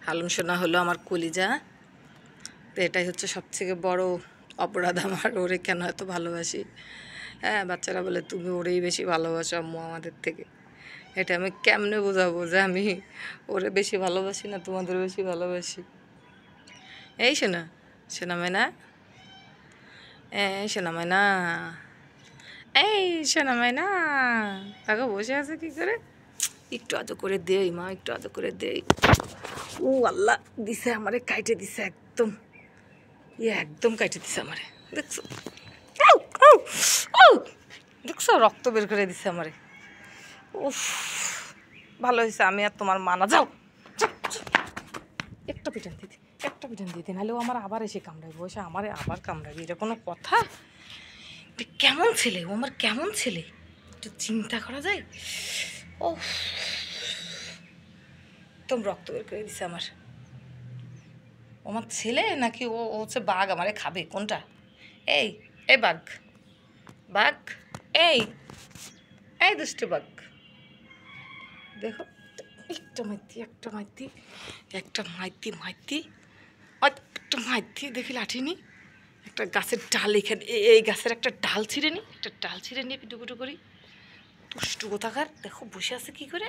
হালুম সোনা হলো আমার কলিজা। তো এটাই হচ্ছে সবথেকে বড় অপরাধ আমার, ওরে কেন এত ভালোবাসি। হ্যাঁ, বাচ্চারা বলে তুমি ওরেই বেশি ভালোবাসো আম্মু আমাদের থেকে। এটা আমি কেমনে বোঝাবো যে আমি ওরে বেশি ভালোবাসি না তোমাদের বেশি ভালোবাসি? এই শোনা, শোনা মাইনা, এই শোনা মাইনা, এই শোনা মাইনা, তাকে বসে আছে কি করে? একটু আদর করে দেই মা, একটু আদর করে দেই। ও আল্লাহ, দিছে আমারে, কাইটে দিছে একদম, একদম কাইটে দিছে আমারে। দেখছো, দেখছো রক্ত বের করে দিছে আমারে। উফ, ভালো হয়েছে আমি আর তোমার মা না। যাও, একটা পিটান দিদি, একটা পিটান দিদি, নাহলে ও আমার আবার এসে কামড়াইবো, এসে আমারে আবার কামড়াবি, এটা কোনো কথা? কেমন ছেলে ও আমার, কেমন ছেলে, একটু চিন্তা করা যায়? ও, একদম রক্ত বের করে দিছে আমার। আমার ছেলে নাকি ও হচ্ছে বাঘ, আমারে খাবে কোনটা? এই, এই বাঘ, বাঘ, এই, এই দুষ্টু বাঘ, দেখো একটা মাইতি, একটা মাইতি, একটা মাইতি, মাইতি, একটা মাইতি, দেখি লাঠি নি, একটা গাছের ডাল, এখানে এই গাছের একটা ডাল ছিঁড়ে নি, একটা ডাল ছিঁড়ে নিয়ে পিটুকুটু করি। দুষ্টু কোথাকার, দেখো বসে আছে কি করে।